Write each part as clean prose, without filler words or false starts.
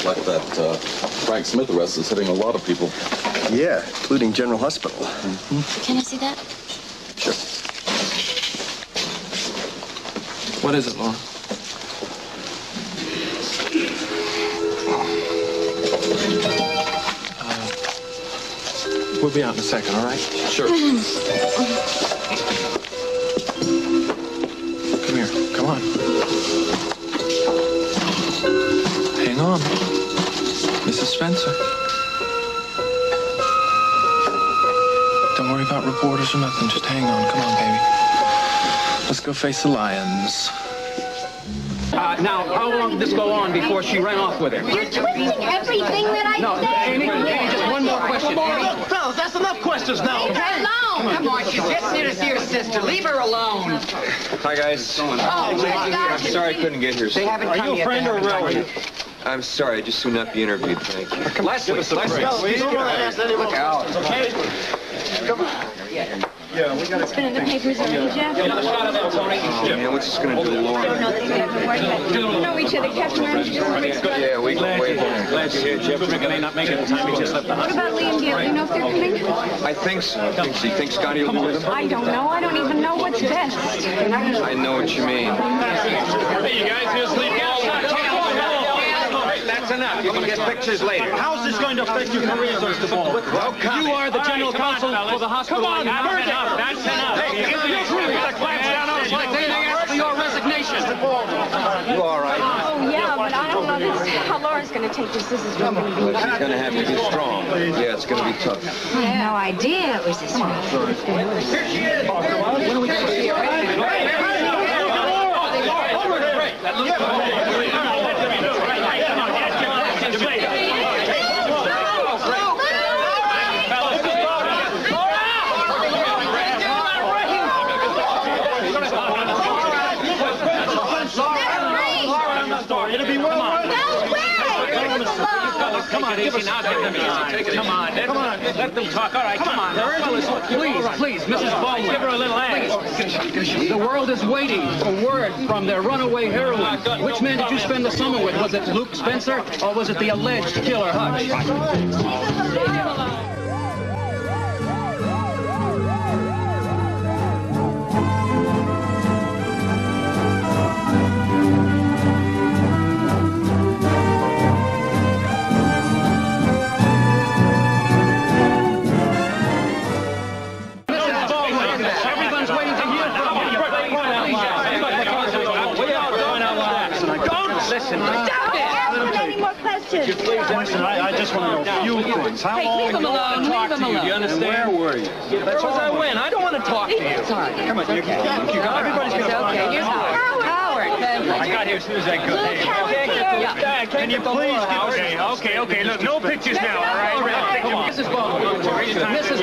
Looks like that Frank Smith arrest is hitting a lot of people. Yeah, including General Hospital. Can I see that? Sure. What is it, Laura? We'll be out in a second, all right? Sure. Come here. Come on. Hang on. Mrs. Spencer. Don't worry about reporters or nothing. Just hang on. Come on, baby. Let's go face the lions. Now, how long did this go on before she ran off with him? You're twisting everything that I No, say. Amy, just one more question. Look, fellas, that's enough questions now. Leave her alone. Come on, she's just here to see her sister. Leave her alone. Hi, guys. Oh, I'm sorry I couldn't get here. They haven't come yet. Are you a friend or a relative? I'm sorry, I just soon not be interviewed. Thank you. Leslie, Fellas, please don't want to ask anyone. Look out. Okay? Come on. Yeah, we got It's been in the papers already, Jeff. another shot of that, Tony. Oh, man, what's this going to do to I don't Laura? know that you ever worked, but you know each other. Captain Ramsey just Yeah, we go way home. Glad you're here, Jeff. Rick may not make it in time. He just left the What hospital. about Liam? Do you know if they're coming? I think so. Do you think Scotty will be with him? I don't know. I don't even know what's best. I know what you mean. Hey, you guys just leave me all That's enough. You can get pictures later. How's this going to affect your career, first of all? You are the general counsel for the hospital. Come on, That's enough. That's enough. Hey, you're really got to clamp down on us like Anything else for your resignation? You all right? Oh, yeah, but I don't know how Laura's going to take this. This is really going to be... Well, she's going to have to be strong. Yeah, it's going to be tough. I had no idea it was this way. Here she is. When are we going to see her? It'll be well worth it. Come on, give us now. Come on. Come on. Let them talk. All right, come on. Please, Mrs. Baldwin, give her a little ass. The world is waiting for word from their runaway heroine. Which man did you spend the summer with? Was it Luke Spencer or was it the alleged killer Hutch? Everyone's waiting to hear from you. Don't listen. Stop asking any more questions. Listen, I just want to know a few things. How Hey, long? leave him alone. Leave him alone. Do you understand? Where were you? Where was I when? I don't want to talk to you. Come on, everybody's going to find out. Here's Howard. I got here as soon as I could. Can you please Okay. Look, no pictures now, all right? Mrs.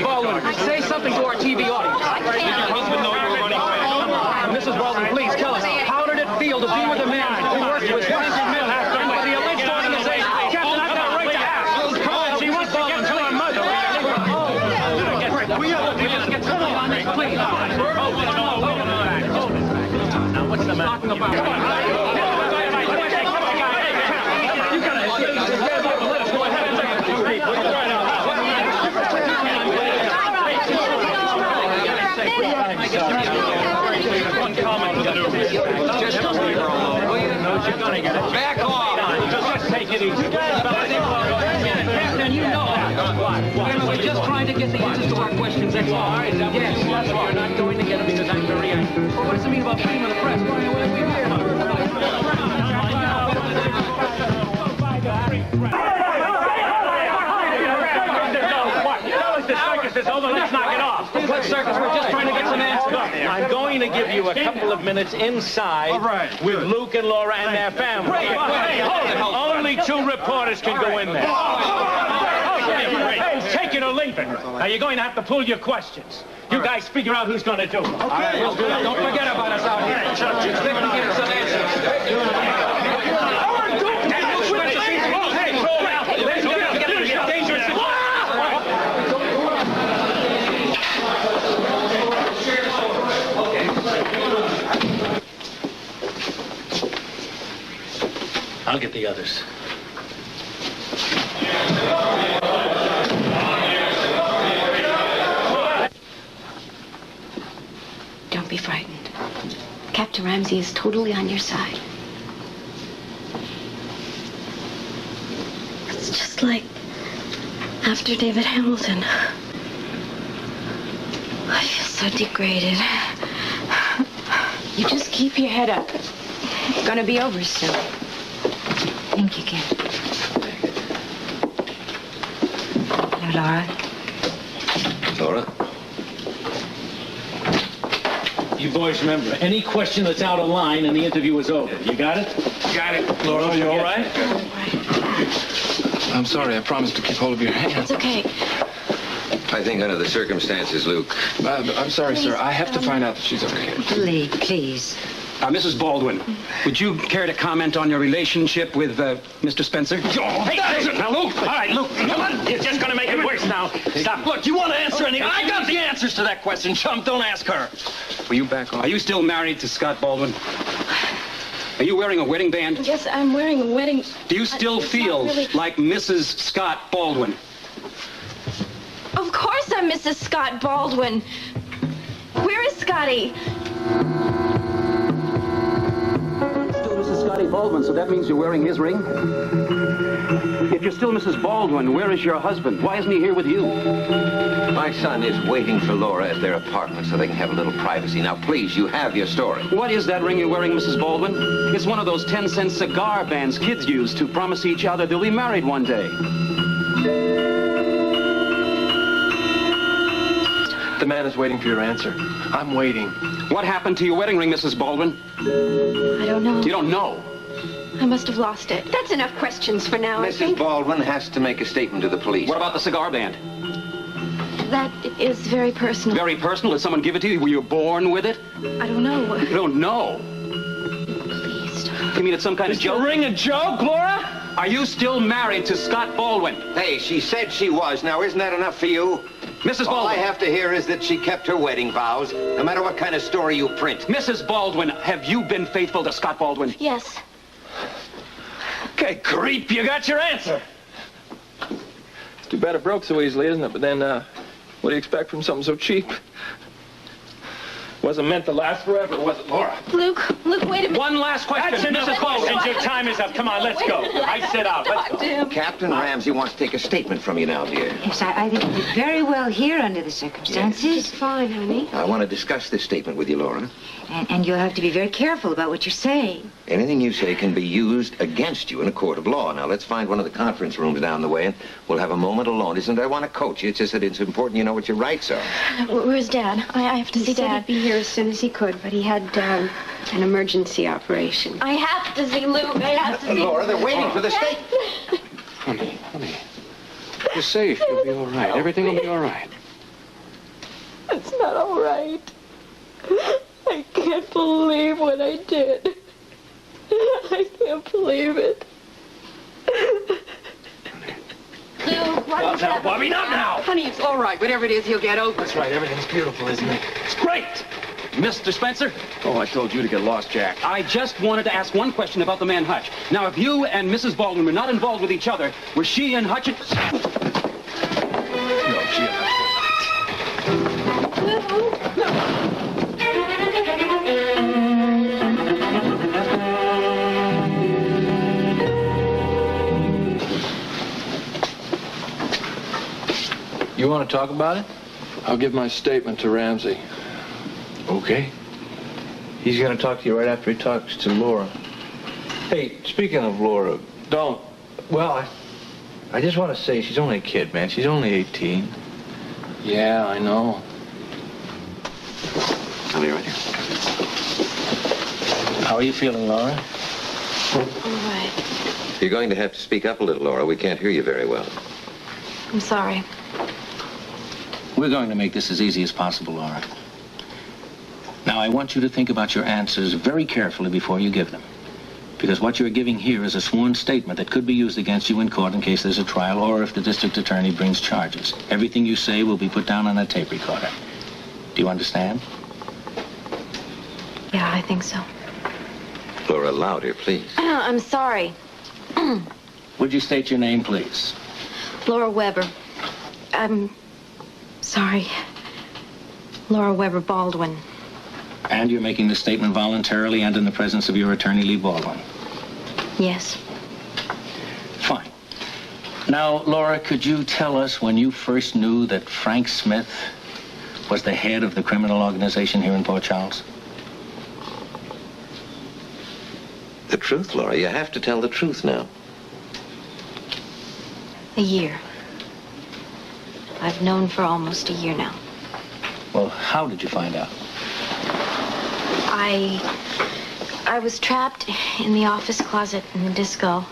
Baldwin, say something to our TV audience. Mrs. Baldwin, please tell us, how did it feel to be with a man who worked with Frank Smith by the alleged organization? Captain, I've got a right to ask. Come on, she wants to get to her mother. Let's get something on this, please. Now, what's the matter? Talking about? Come on. You gotta let us go ahead and take a few people. One comment to the news. Just leave her alone. You're gonna get it. Back off. Just take it easy. Captain, you know that. We're just trying to get the answers to our questions. That's all. Yes, that's all. You're not going to get them because I'm very angry. Well, what does it mean about freedom of the press? Let's knock it off. What circus? We're just trying to get some answers. I'm going to give you a couple of minutes inside with Luke and Laura and their family. Only 2 reporters can go in there. Take it or leave it. Now you're going to have to pull your questions. You guys figure out who's going to do it. Okay. We'll do it. Don't forget about us out here. Just get some answers. I'll get the others. Don't be frightened. Captain Ramsey is totally on your side. It's just like after David Hamilton. I feel so degraded. You just keep your head up. It's gonna be over soon. Thank you, Ken. Hello, Laura. Laura? You boys remember, any question that's out of line and the interview is over. You got it? Got it. Laura, you all right? I'm sorry. I promised to keep hold of your hand. It's okay. I think under the circumstances, Luke. I'm sorry, sir. I have to find out that she's okay. Please. Mrs. Baldwin, would you care to comment on your relationship with Mr. Spencer? Hey, now, Luke. All right, Luke, come on. You're just going to make it worse now. Stop. Look, you want to answer anything? I got the answers to that question, chump. Don't ask her. Will you back off? Are you still married to Scott Baldwin? Are you wearing a wedding band? Yes, I'm wearing a wedding... Do you still It's feel not really- like Mrs. Scott Baldwin? Of course I'm Mrs. Scott Baldwin. Where is Scotty? Still Mrs. Scotty Baldwin, so that means you're wearing his ring? If you're still Mrs. Baldwin, where is your husband? Why isn't he here with you? My son is waiting for Laura at their apartment so they can have a little privacy. Now, please, you have your story. What is that ring you're wearing, Mrs. Baldwin? It's one of those 10-cent cigar bands kids use to promise each other they'll be married one day. The man is waiting for your answer. I'm waiting. What happened to your wedding ring, Mrs. Baldwin? I don't know. You don't know. I must have lost it. That's enough questions for now, I Mrs. think. Baldwin has to make a statement to the police. What about the cigar band? That is very personal. Very personal. Did someone give it to you? Were you born with it? I don't know. You don't know. Please stop. You mean it's some kind of joke? Ring a joke, Laura? Are you still married to Scott Baldwin? Hey, she said she was. Now, isn't that enough for you? Mrs. All I Baldwin. have to hear is that she kept her wedding vows, no matter what kind of story you print. Mrs. Baldwin, have you been faithful to Scott Baldwin? Yes. Okay, creep, you got your answer. It's too bad it broke so easily, isn't it? But then, what do you expect from something so cheap? Wasn't meant to last forever, was it, Laura? Luke, wait a minute. One last question, That's enough Mrs. Baldwin. questions. Your time is up. Come on, let's go. I sit out. Let's go. Talk to him. Captain Ramsey wants to take a statement from you now, dear. Yes, I think you did very well here under the circumstances. It's fine, honey. I want to discuss this statement with you, Laura. And you'll have to be very careful about what you say. Anything you say can be used against you in a court of law. Now, let's find one of the conference rooms down the way, and we'll have a moment alone. Isn't I want to coach you. It's just that it's important you know what your rights are. Where's Dad? I have to see Dad. He'd be here as soon as he could, but he had an emergency operation. I have to see Luke. I have to see... Laura, they're waiting for the statement. Honey. You're safe. You'll be all right. Everything will be all right. It's not all right. I can't believe what I did. I can't believe it. Luke, what Now, Bobby, not now. Honey, it's all right. Whatever it is, he'll get over it. That's right. Everything's beautiful, isn't it? It's great. Mr. Spencer, Oh, I told you to get lost, Jack. I just wanted to ask one question about the man Hutch. Now, if you and Mrs. Baldwin were not involved with each other, were she and Hutch... No, she You want to talk about it? I'll give my statement to Ramsey. Okay. He's going to talk to you right after he talks to Laura. Hey, speaking of Laura, Don't. well, I just want to say she's only a kid, man. She's only 18. Yeah, I know. I'll be right here. How are you feeling, Laura? All right. You're going to have to speak up a little, Laura. We can't hear you very well. I'm sorry. We're going to make this as easy as possible, Laura. Now, I want you to think about your answers very carefully before you give them. Because what you're giving here is a sworn statement that could be used against you in court in case there's a trial or if the district attorney brings charges. Everything you say will be put down on a tape recorder. Do you understand? Yeah, I think so. Laura, louder, please. I'm sorry. Would you state your name, please? Laura Weber. I'm sorry. Laura Weber Baldwin. And you're making this statement voluntarily and in the presence of your attorney, Lee Baldwin? Yes. Fine. Now, Laura, could you tell us when you first knew that Frank Smith was the head of the criminal organization here in Port Charles? The truth, Laura. You have to tell the truth now. A year. I've known for almost a year now. Well, how did you find out? I was trapped in the office closet in the disco,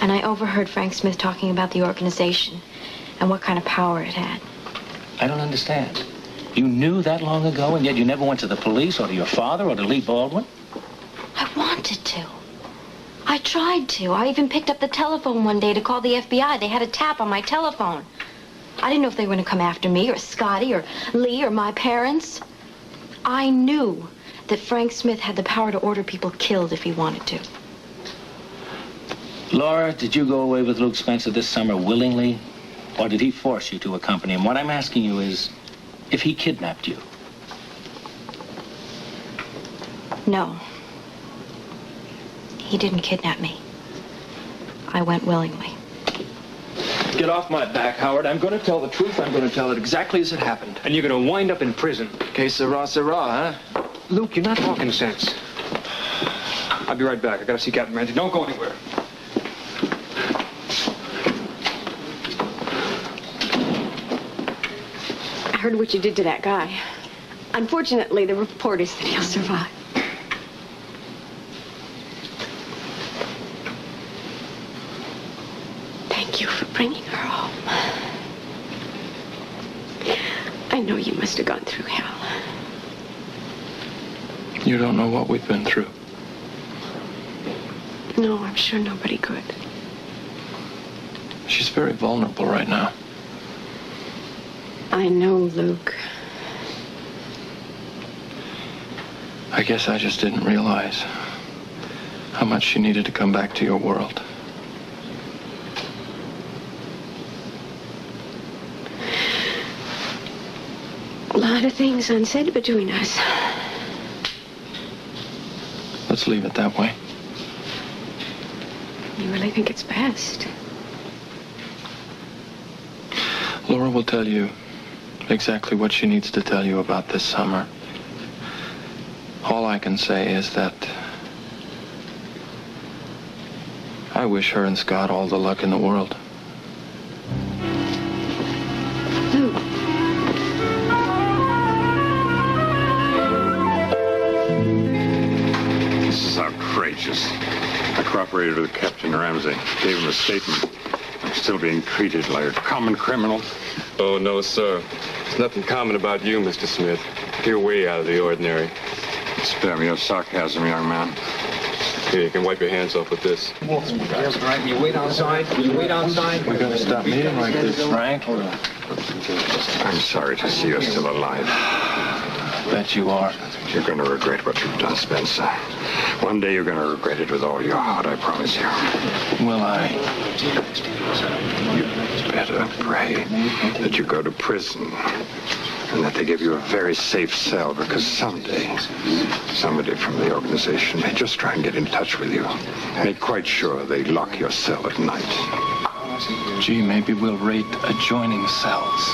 and I overheard Frank Smith talking about the organization and what kind of power it had. I don't understand. You knew that long ago, and yet you never went to the police or to your father or to Lee Baldwin? I wanted to. I tried to. I even picked up the telephone one day to call the FBI. They had a tap on my telephone. I didn't know if they were going to come after me or Scotty or Lee or my parents. I knew that Frank Smith had the power to order people killed if he wanted to. Laura, did you go away with Luke Spencer this summer willingly, or did he force you to accompany him? What I'm asking you is, if he kidnapped you. No. He didn't kidnap me. I went willingly. Get off my back, Howard. I'm going to tell the truth. I'm going to tell it exactly as it happened. And you're going to wind up in prison. Que sera, sera, huh? Luke, you're not talking sense. I'll be right back. I got to see Captain Ramsey. Don't go anywhere. I heard what you did to that guy. Unfortunately, the report is that he'll survive. Thank you for bringing her home. I know you must have gone through hell. You don't know what we've been through. No, I'm sure nobody could. She's very vulnerable right now. I know, Luke. I guess I just didn't realize how much she needed to come back to your world. A lot of things unsaid between us. Let's leave it that way. You really think it's best? Laura will tell you exactly what she needs to tell you about this summer. All I can say is that I wish her and Scott all the luck in the world. Luke. This is outrageous. I cooperated with Captain Ramsey, gave him a statement. I'm still being treated like a common criminal. Oh, no, sir. There's nothing common about you, Mr. Smith. You're way out of the ordinary. Spare me of sarcasm, young man. Here, you can wipe your hands off with this. You wait outside. You wait outside. We're going to stop meeting like this, Frank. I'm sorry to see you're still alive. Bet you are. You're going to regret what you've done, Spencer. One day you're going to regret it with all your heart, I promise you. Will I? You better pray that you go to prison and that they give you a very safe cell, because someday somebody from the organization may just try and get in touch with you. Make quite sure they lock your cell at night. Gee, maybe we'll raid adjoining cells.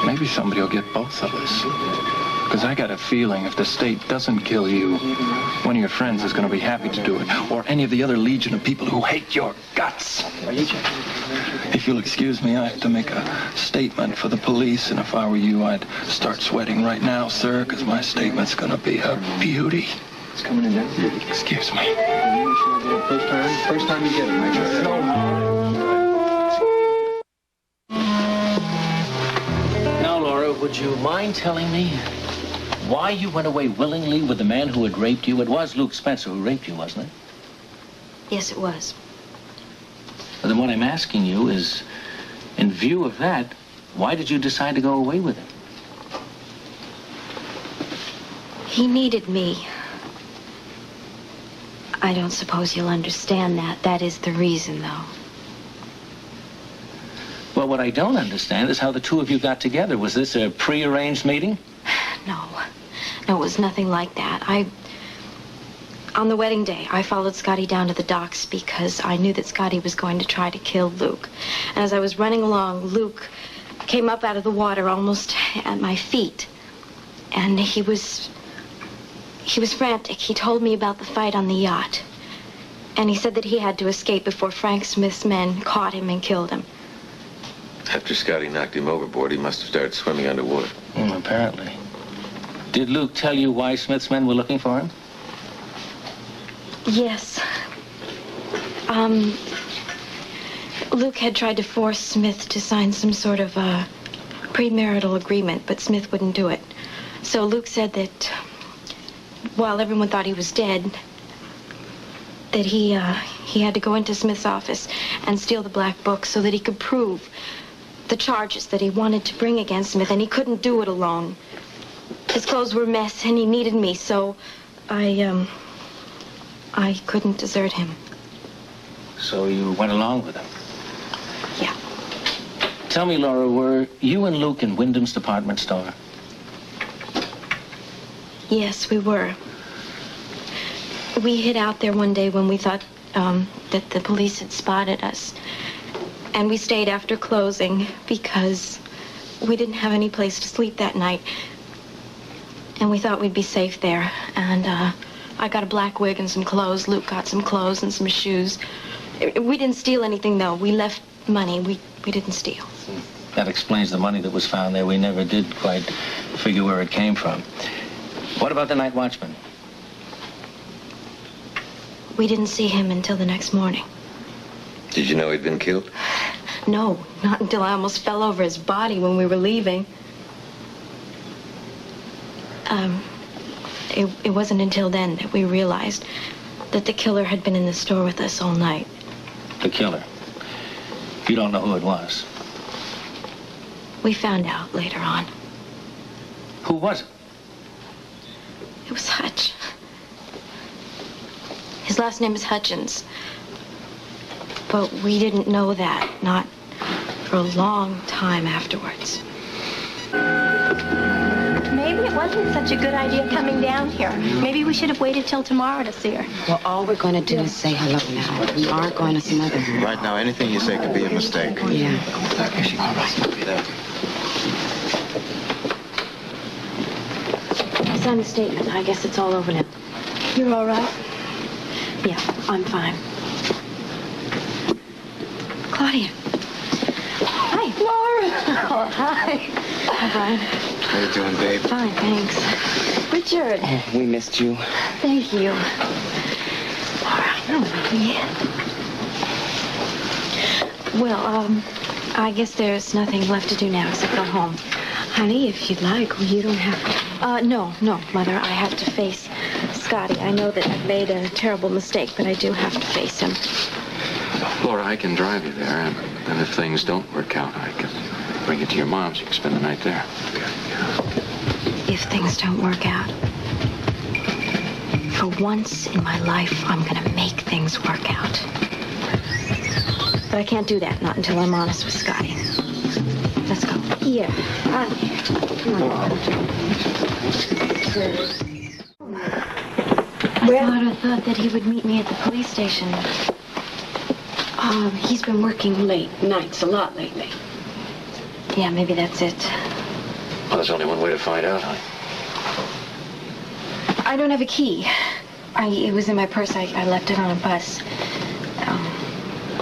Maybe somebody will get both of us. Because I got a feeling if the state doesn't kill you, one of your friends is going to be happy to do it. Or any of the other legion of people who hate your guts. If you'll excuse me, I have to make a statement for the police. And if I were you, I'd start sweating right now, sir, because my statement's going to be a beauty. It's coming in there. Excuse me. First time you get it, Major. Now, Laura, would you mind telling me why you went away willingly with the man who had raped you? It was Luke Spencer who raped you, wasn't it? Yes, it was. Well, then what I'm asking you is, in view of that, why did you decide to go away with him? He needed me. I don't suppose you'll understand that. That is the reason, though. Well, what I don't understand is how the two of you got together. Was this a pre-arranged meeting? No. No, it was nothing like that. On the wedding day, I followed Scotty down to the docks because I knew that Scotty was going to try to kill Luke. And as I was running along, Luke came up out of the water almost at my feet. And he was frantic. He told me about the fight on the yacht. And he said that he had to escape before Frank Smith's men caught him and killed him. After Scotty knocked him overboard, he must have started swimming underwater. Apparently. Did Luke tell you why Smith's men were looking for him? Yes. Luke had tried to force Smith to sign some sort of premarital agreement, but Smith wouldn't do it. So Luke said that while everyone thought he was dead, that he had to go into Smith's office and steal the black book so that he could prove the charges that he wanted to bring against Smith, and he couldn't do it alone. His clothes were a mess, and he needed me, so I couldn't desert him. So you went along with him? Yeah. Tell me, Laura, were you and Luke in Wyndham's department store? Yes, we were. We hid out there one day when we thought that the police had spotted us. And we stayed after closing because we didn't have any place to sleep that night. And we thought we'd be safe there. And I got a black wig and some clothes. Luke got some clothes and some shoes. We didn't steal anything, though. We left money. We didn't steal. That explains the money that was found there. We never did quite figure where it came from. What about the night watchman? We didn't see him until the next morning. Did you know he'd been killed? No, not until I almost fell over his body when we were leaving. It wasn't until then that we realized that the killer had been in the store with us all night. The killer? You don't know who it was? We found out later on. Who was it? It was Hutch. His last name is Hutchins. But we didn't know that, not for a long time afterwards. Maybe it wasn't such a good idea coming down here. Maybe we should have waited till tomorrow to see her. Well, all we're going to do is say hello now. We aren't going to smother her. Right now, anything you say could be a mistake. Yeah. I signed the statement. I guess it's all over now. You're all right? Yeah, I'm fine. Claudia. Hi. Laura. Oh, hi. Hi, Brian. How you doing, babe? Fine, thanks. Richard. Oh, we missed you. Thank you. Well, I guess there's nothing left to do now except go home. Honey, if you'd like, you don't have to. No, Mother. I have to face Scotty. I know that I've made a terrible mistake, but I do have to face him. Laura, I can drive you there, and if things don't work out, I can bring you to your mom's. You can spend the night there. If things don't work out, for once in my life, I'm gonna make things work out. But I can't do that, not until I'm honest with Scotty. Let's go. Yeah. I thought that he would meet me at the police station. He's been working late nights a lot lately. Yeah, maybe that's it. Well, there's only one way to find out, honey. I don't have a key. It was in my purse. I left it on a bus.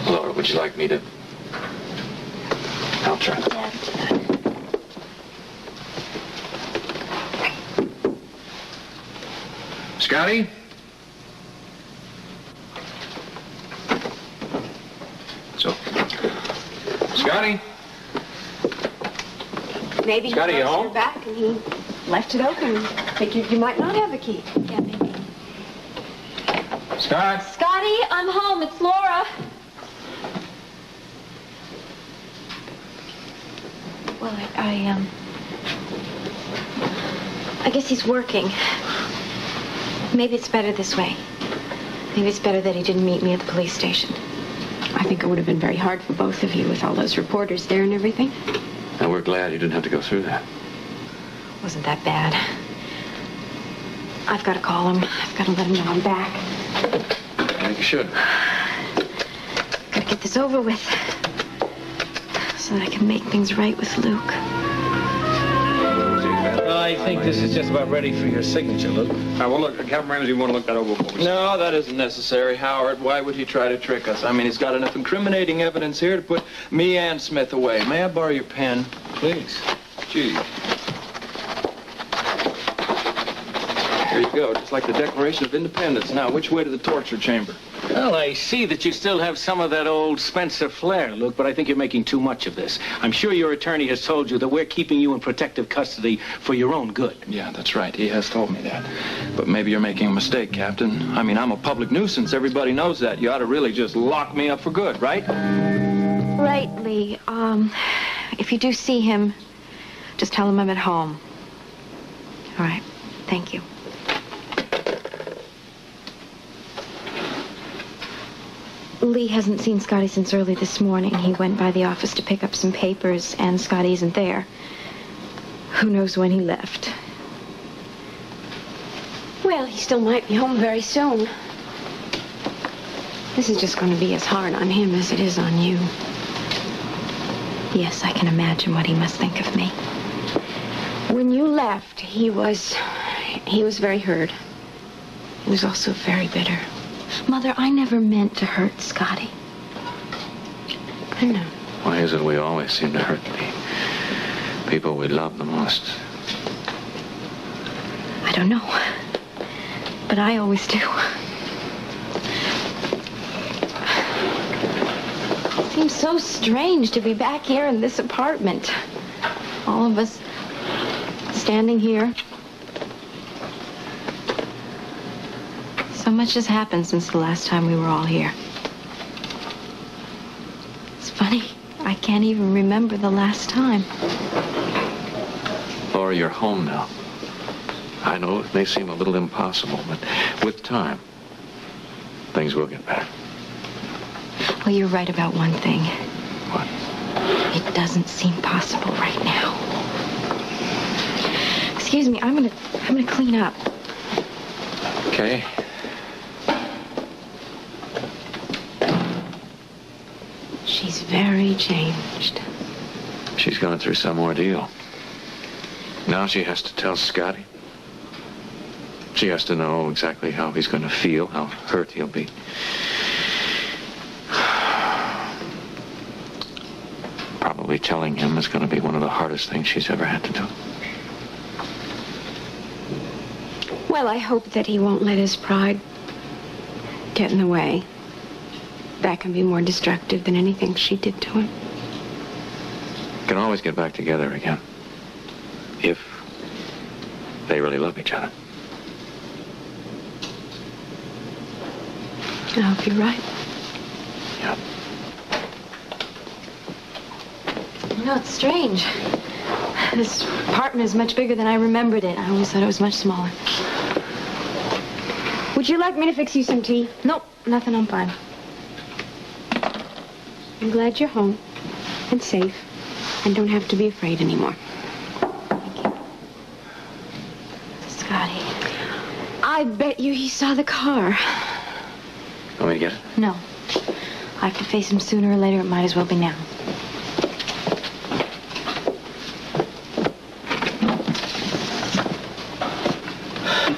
Laura, would you like me to? I'll try. Yeah. Scotty? So, Scotty? Maybe Scotty, he you closed home? your back and he left it open. Figured you might not have a key. Yeah, maybe. Scott? Scotty, I'm home. It's Laura. Well, I guess he's working. Maybe it's better this way. Maybe it's better that he didn't meet me at the police station. I think it would have been very hard for both of you with all those reporters there and everything. And we're glad you didn't have to go through that. Wasn't that bad. I've got to call him. I've got to let him know I'm back. I think you should. Got to get this over with so that I can make things right with Luke. I think this is just about ready for your signature, Luke. Well, look, Captain Ramsey, you want to look that over for us? No, that isn't necessary, Howard. Why would he try to trick us? I mean, he's got enough incriminating evidence here to put me and Smith away. May I borrow your pen, please? Gee. Here you go, just like the Declaration of Independence. Now, which way to the torture chamber? Well, I see that you still have some of that old Spencer flair, Luke, but I think you're making too much of this. I'm sure your attorney has told you that we're keeping you in protective custody for your own good. Yeah, that's right. He has told me that. But maybe you're making a mistake, Captain. I mean, I'm a public nuisance. Everybody knows that. You ought to really just lock me up for good, right? Right, Lee. If you do see him, just tell him I'm at home. All right. Thank you. Lee hasn't seen Scotty since early this morning. He went by the office to pick up some papers, and Scotty isn't there. Who knows when he left? Well, he still might be home very soon. This is just going to be as hard on him as it is on you. Yes, I can imagine what he must think of me. When you left, he was very hurt. He was also very bitter. Mother, I never meant to hurt Scotty. I know. Why is it we always seem to hurt the people we love the most? I don't know. But I always do. It seems so strange to be back here in this apartment. All of us standing here. So much has happened since the last time we were all here. It's funny. I can't even remember the last time. Laura, you're home now. I know it may seem a little impossible, but with time, things will get better. Well, you're right about one thing. What? It doesn't seem possible right now. Excuse me, I'm gonna clean up. Okay. She's very changed. She's gone through some ordeal. Now she has to tell Scotty. She has to know exactly how he's going to feel, how hurt he'll be. Probably telling him is going to be one of the hardest things she's ever had to do. Well, I hope that he won't let his pride get in the way. That can be more destructive than anything she did to him. Can always get back together again. If they really love each other. I hope you're right. Yeah. You know, it's strange. This apartment is much bigger than I remembered it. I always thought it was much smaller. Would you like me to fix you some tea? Nope, nothing, I'm fine. I'm glad you're home and safe and don't have to be afraid anymore. Thank you. Scotty. I bet you he saw the car. Want me to get it? No. I have to face him sooner or later. It might as well be now.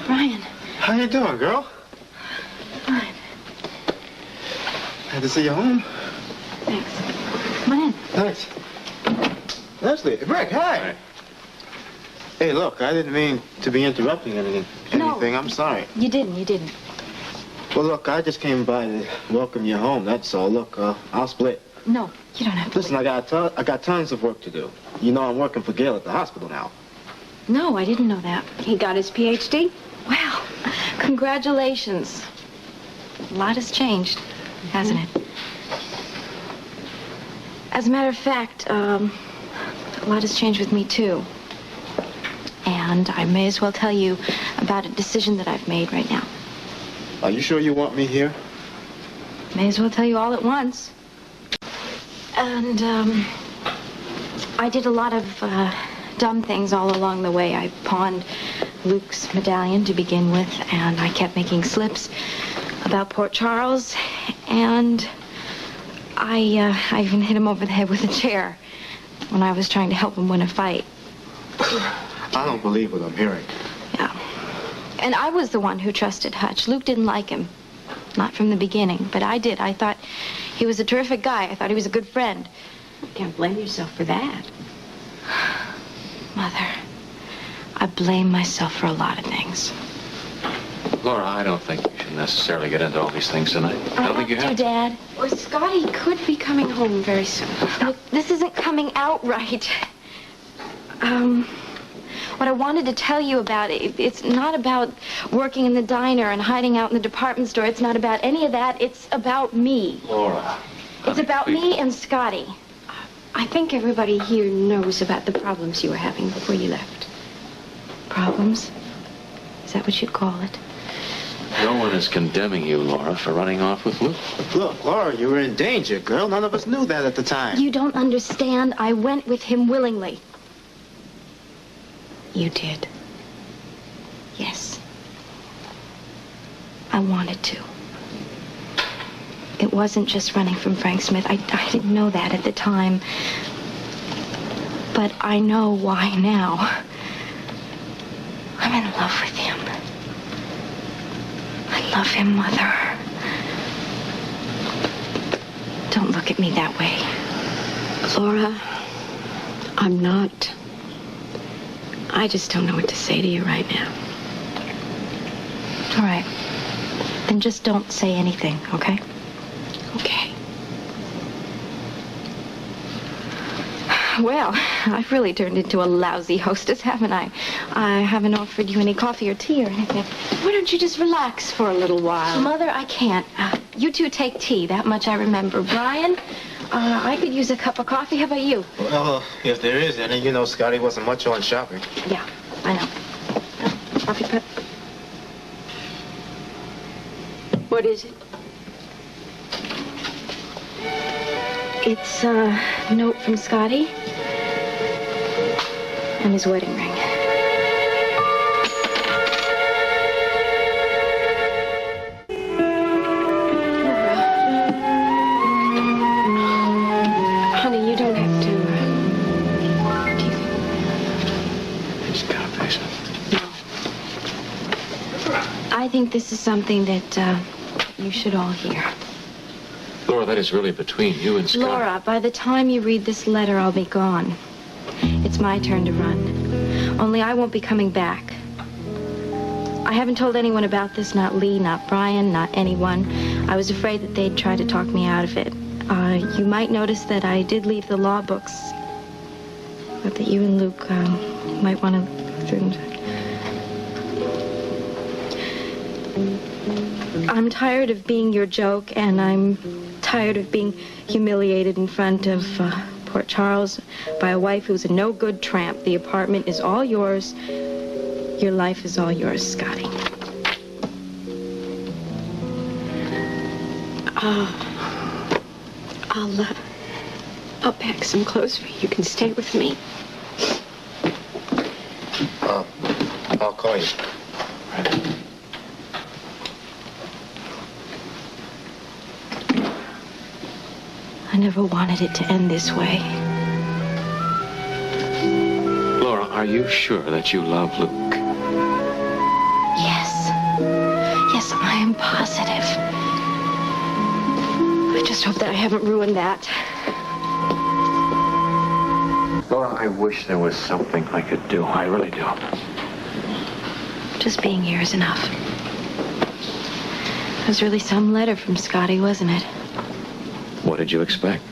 Brian. How you doing, girl? Fine. Glad to see you home. Thanks. Come on in. Thanks. Leslie, Rick, hi. Hey, look, I didn't mean to be interrupting anything. No. I'm sorry. You didn't. Well, look, I just came by to welcome you home, that's all. Look, I'll split. No, you don't have to. Listen, I got tons of work to do. You know I'm working for Gail at the hospital now. No, I didn't know that. He got his PhD? Wow. Congratulations. A lot has changed, hasn't it? As a matter of fact, a lot has changed with me, too. And I may as well tell you about a decision that I've made right now. Are you sure you want me here? May as well tell you all at once. And, I did a lot of, dumb things all along the way. I pawned Luke's medallion to begin with, and I kept making slips about Port Charles, and I even hit him over the head with a chair when I was trying to help him win a fight. I don't believe what I'm hearing. Yeah. And I was the one who trusted Hutch. Luke didn't like him. Not from the beginning, but I did. I thought he was a terrific guy. I thought he was a good friend. You can't blame yourself for that. Mother, I blame myself for a lot of things. Laura, I don't think you should necessarily get into all these things tonight. I don't think you have to. Dad. Or Scotty could be coming home very soon. Look, this isn't coming out right. What I wanted to tell you about, it's not about working in the diner and hiding out in the department store. It's not about any of that. It's about me. Laura. It's about me and Scotty. I think everybody here knows about the problems you were having before you left. Problems? Is that what you'd call it? No one is condemning you, Laura, for running off with Luke. Look, Laura, you were in danger, girl. None of us knew that at the time. You don't understand. I went with him willingly. You did. Yes. I wanted to. It wasn't just running from Frank Smith. I didn't know that at the time. But I know why now. I'm in love with him. I love him, Mother. Don't look at me that way. Laura, I'm not. I just don't know what to say to you right now. All right. Then just don't say anything, okay? Okay. Well, I've really turned into a lousy hostess, haven't I? I haven't offered you any coffee or tea or anything. Why don't you just relax for a little while? Mother, I can't. You two take tea. That much I remember. Brian, I could use a cup of coffee. How about you? Well, if there is any, you know Scotty wasn't much on shopping. Yeah, I know. Coffee cup. What is it? It's a note from Scotty and his wedding ring. Honey, you don't have to. He's got a patient. I think this is something that you should all hear. Laura, that is really between you and Scott. Laura, by the time you read this letter, I'll be gone. It's my turn to run. Only I won't be coming back. I haven't told anyone about this, not Lee, not Brian, not anyone. I was afraid that they'd try to talk me out of it. You might notice that I did leave the law books, but that you and Luke might want to look through them. I'm tired of being your joke, and I'm tired of being humiliated in front of Port Charles by a wife who's a no-good tramp. The apartment is all yours. Your life is all yours, Scotty. I'll pack some clothes for you. You can stay with me. I'll call you. I never wanted it to end this way. Laura, are you sure that you love Luke? Yes. Yes, I am positive. I just hope that I haven't ruined that. Laura, I wish there was something I could do. I really do. Just being here is enough. It was really some letter from Scotty, wasn't it? What did you expect?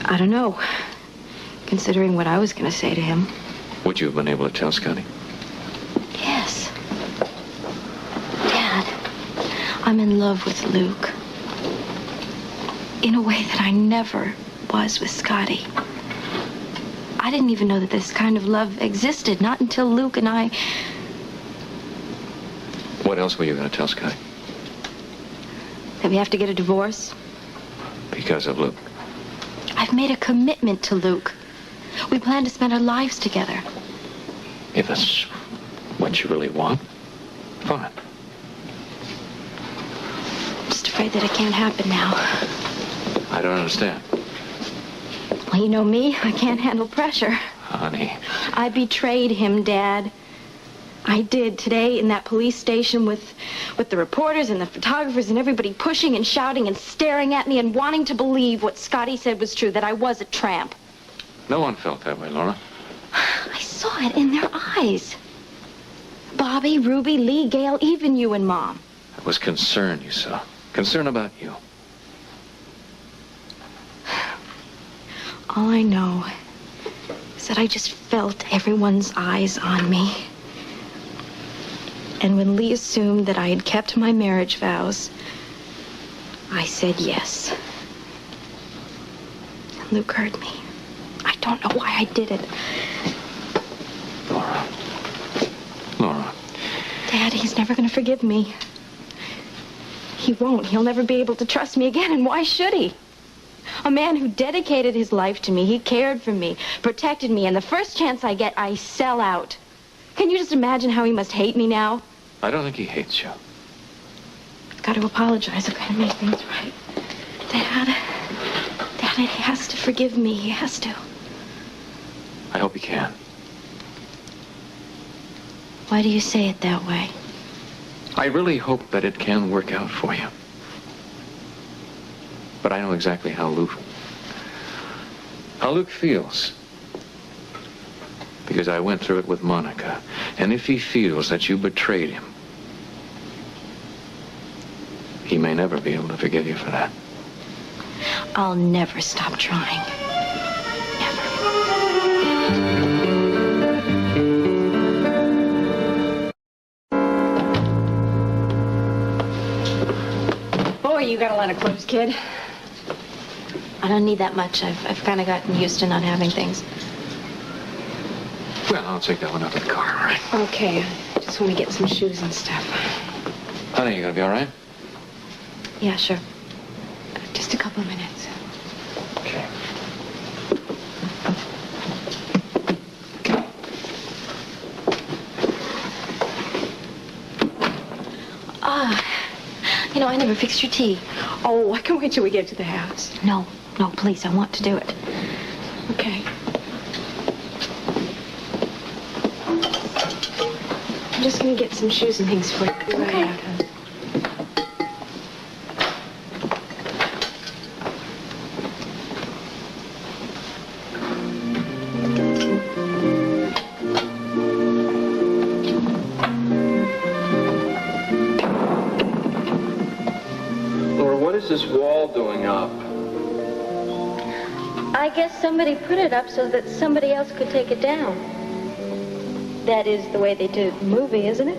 I don't know. Considering what I was going to say to him. Would you have been able to tell Scotty? Yes. Dad, I'm in love with Luke. In a way that I never was with Scotty. I didn't even know that this kind of love existed, not until Luke and I... What else were you going to tell Scotty? That we have to get a divorce. Because of Luke. I've made a commitment to Luke. We plan to spend our lives together. If that's what you really want, fine. I'm just afraid that it can't happen now. I don't understand. Well, you know me. I can't handle pressure. Honey. I betrayed him, Dad. I did today in that police station with the reporters and the photographers and everybody pushing and shouting and staring at me and wanting to believe what Scotty said was true, that I was a tramp. No one felt that way, Laura. I saw it in their eyes. Bobby, Ruby, Lee, Gail, even you and Mom. It was concern you saw. Concern about you. All I know is that I just felt everyone's eyes on me. And when Lee assumed that I had kept my marriage vows, I said yes. And Luke heard me. I don't know why I did it. Laura. Dad, he's never going to forgive me. He won't. He'll never be able to trust me again, and why should he? A man who dedicated his life to me, he cared for me, protected me, and the first chance I get, I sell out. Can you just imagine how he must hate me now? I don't think he hates you. I've got to apologize. I've got to make things right. Dad, he has to forgive me. He has to. I hope he can. Why do you say it that way? I really hope that it can work out for you. But I know exactly how Luke feels. Because I went through it with Monica. And if he feels that you betrayed him, he may never be able to forgive you for that. I'll never stop trying. Boy, you got a lot of clothes, kid. I don't need that much. I've kind of gotten used to not having things. Well, I'll take that one out of the car, all right? Okay, I just want to get some shoes and stuff. Honey, you gonna be all right? Yeah, sure. Just a couple of minutes. Okay. You know, I never fixed your tea. Oh, I can wait till we get to the house. No, please, I want to do it. Okay. I'm just gonna get some shoes and things for you. Okay. Laura, what is this wall doing up? I guess somebody put it up so that somebody else could take it down. That is the way they do the movie, isn't it?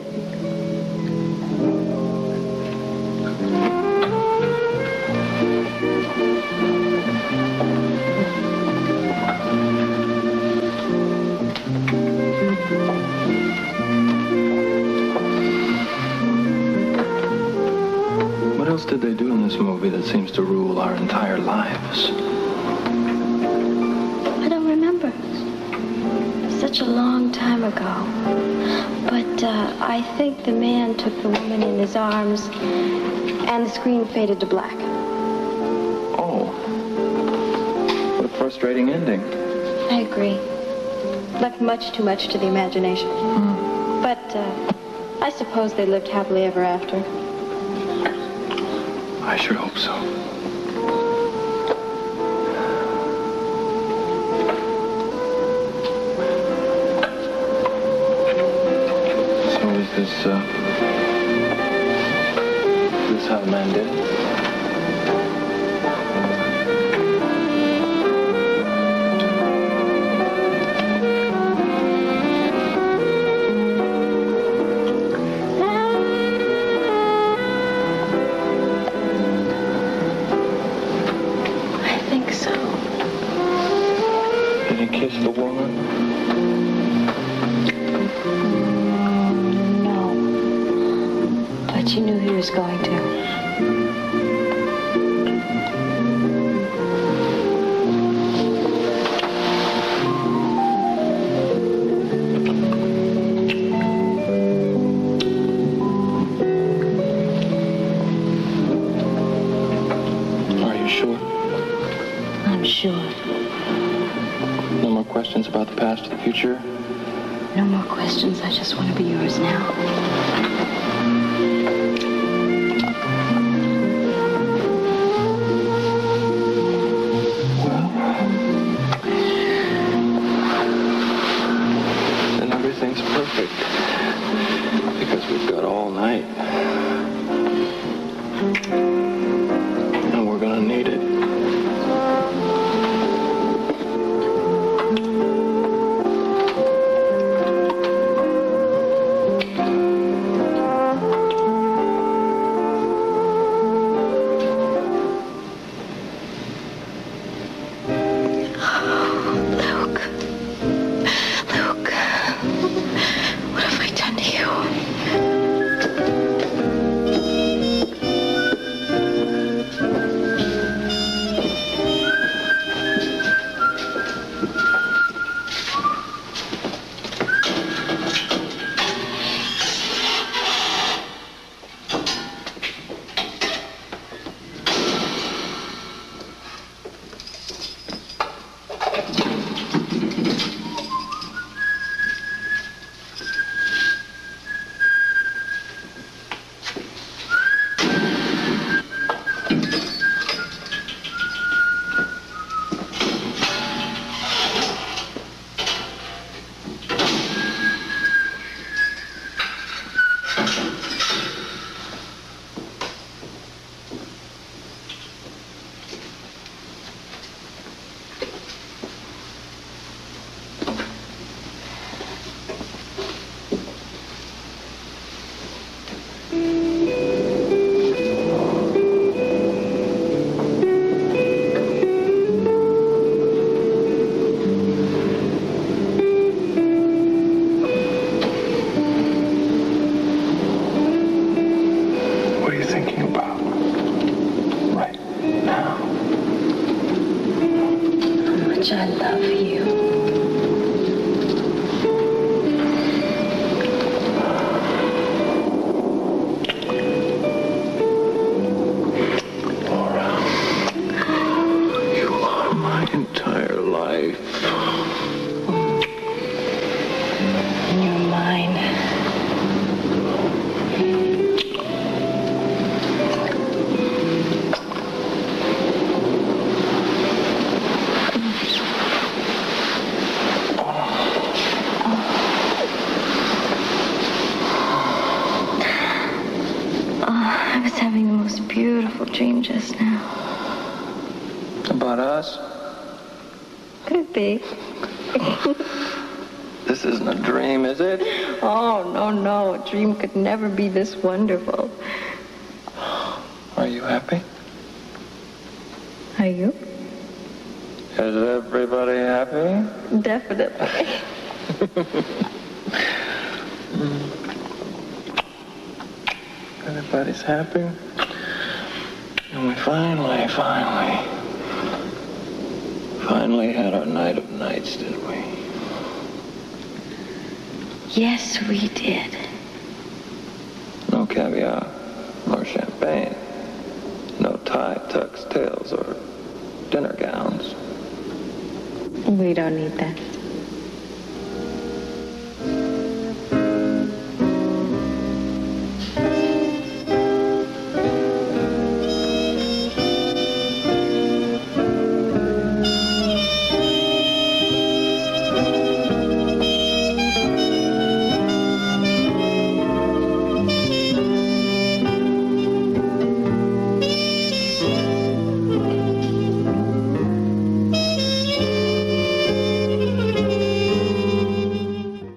What else did they do in this movie that seems to rule our entire lives? I don't remember. Such a long time ago. But I think the man took the woman in his arms and the screen faded to black. Oh. What a frustrating ending. I agree. Left much too much to the imagination. But I suppose they lived happily ever after. I sure hope so. So is this how the man did it? Kiss the woman? No. going to. Are you sure? I'm sure. No more questions about the past or the future? No more questions. I just want to be yours now. Then everything's perfect. Because we've got all night. And we're gonna need it. What have I done to you? What are you thinking about? Right now. How much I love you. Laura, you are my entire life. And you're mine. I was having the most beautiful dream just now. About us? Could be. This isn't a dream, is it? Oh, no. A dream could never be this wonderful. Are you happy? Are you? Is everybody happy? Definitely. Everybody's happy. And we finally had our night of nights, didn't we? Yes, we did. No caviar, nor champagne, no tie, tux, tails, or dinner gowns. We don't need that.